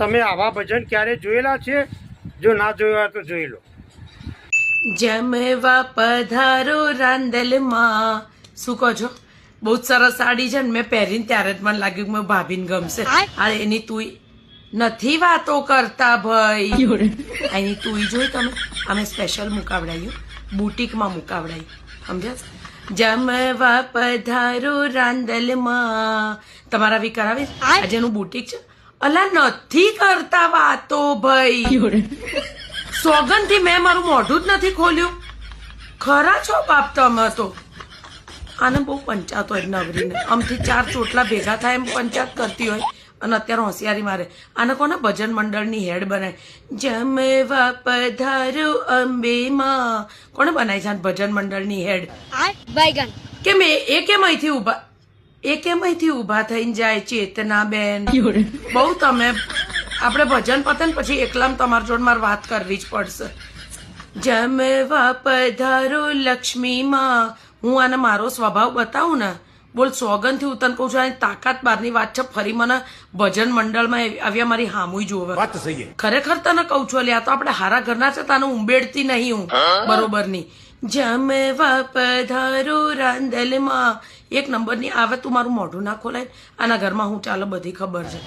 તમે આવા ભજન ક્યારે જોયેલા છે? જો ના જોયા તો જોઈ લો. જમવા પધારો રાંદલમાં. શું કહો છો? બહુ જ સરસ સાડી છે ને, મેં પહેરીને ત્યારે જ મને લાગ્યું કે મેં ભાભીને ગમશે. આ એની તું નથી વાતો કરતા ભાઈ, એની તું જોઈ તમે. અમે સ્પેશિયલ મુકાવડાયું, બુટીકમાં મુકાવડાયું, સમજ્યા? જમવા પધારો રાંદલમાં. તમારા બી કરાવીશ. આજે એનું બુટીક છે. અલા નથી કરતા વાતો ભાઈ, સોગંદથી મેં મારું મોઢું જ નથી ખોલ્યું. ખરા છો બાપ તમે તો. આને બહુ પંચાત હોય નવરીને, આમથી 4 ચોટલા ભેગા થાય એમ પંચાત કરતી હોય, અને અત્યારે હોશિયારી મારે. આને કોને ભજન મંડળની હેડ બનાવી? જમવા પધારો અંબે માં. કોને બનાવી છે આને ભજન મંડળની હેડ? કેમ એ કેમ અહીંથી ઉભા, એ કેમ અહીંથી ઉભા થઈને જાય? ચેતના બેન બહુ તમે, આપણે ભજન પતે ને પછી એકલામ તમારા જોડે મારે વાત કરવી જ પડશે. જમવા પધારો લક્ષ્મી માં. હું આને મારો સ્વભાવ બતાવું ને, બોલ સોગંદથી હું તને કહું છું, આની તાકાત બહારની વાત છે. ફરી મને ભજન મંડળમાં આવ્યા મારી હામુય જોવે. ખરેખર તને કહું છું, અલ્યા તો આપણે હારા ઘરના છે, તને ઉંબેડતી નહીં હું બરોબર ની. જમવા પધારો રાંદલમાં. એક નંબરની આવે. તું મારું મોઢું ના ખોલાય. આના ઘરમાં હું ચાલે બધી ખબર છે.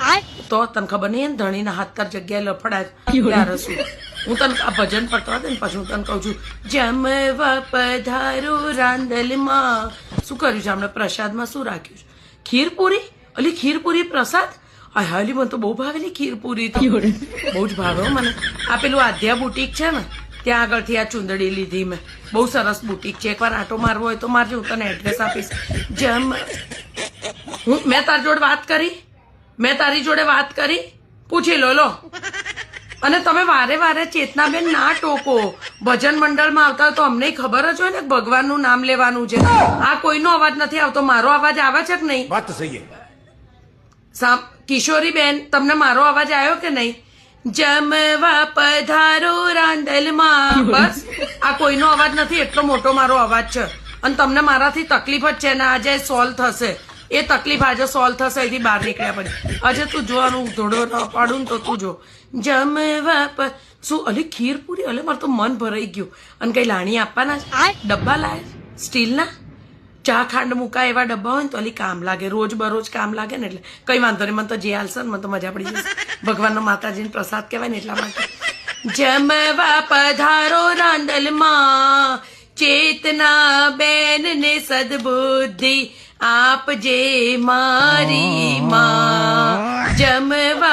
તો તને ખબર નહીં ધણીના હાથ તાર જગ્યાએ લફડાય ત્યારે શું. હું તને આ ભજન પડતો હતો ને પછી હું તને કહું છું, જમવા પધારો રાંદલમાં. શું કર્યું છે હમણાં પ્રસાદમાં? શું રાખ્યું છે? ખીરપુરી. અલી ખીરપુરી પ્રસાદ? હાલી મને તો બહુ ભાવેલી ખીરપુરી, તો બહુ જ ભાવે મને. આ પેલું આધ્યા બુટીક છે ને, ત્યાં આગળથી આ ચુંદડી લીધી મેં. બહુ સરસ બુટીક છે. એકવાર આટો મારવો હોય તો મારજો, હું તને એડ્રેસ આપીશ. મેં તારી જોડે વાત કરી? મેં તારી જોડે વાત કરી? પૂછી લો. અને તમે વારે વારે ચેતનાબેન ના ટોકો. ભજન મંડળમાં આવતા હોય તો અમને ખબર જ હોય ને ભગવાનનું નામ લેવાનું છે. આ કોઈનો અવાજ નથી આવતો. મારો અવાજ આવે છે કે નહીં? વાત સહી. કિશોરી બેન, તમને મારો અવાજ આવ્યો કે નહીં? જમવા પધારો રાંદલમાં. બસ આ કોઈનો અવાજ નથી, એટલો મોટો મારો અવાજ છે. અને તમને મારાથી તકલીફ જ છે ને, આજે સોલ્વ થશે એ તકલીફ. આજે સોલ્વ થશે અહીંથી બહાર નીકળ્યા પછી. આજે તું જોવાનું, ધોડો ન પાડું ને તો તું જો. જમવા શું અલી ખીરપુરી? અલે મારે તો મન ભરાઈ ગયું. અને કઈ લાણી આપવાના ડબ્બા લાયા સ્ટીલના? ચા ખાંડ મુકાય એવા ડબ્બા હોય ને તો અલી કામ લાગે, રોજ બરોજ કામ લાગે ને. એટલે કઈ વાંધો નહીં, મને તો જે હાલશે ને મને તો મજા પડી જશે. ભગવાનનો માતાજીનો પ્રસાદ કહેવાય ને એટલા માટે. જમવા પધારો રાંદલમાં. ચેતના બેન ને સદબુદ્ધિ આપજે મારી માં. જમવા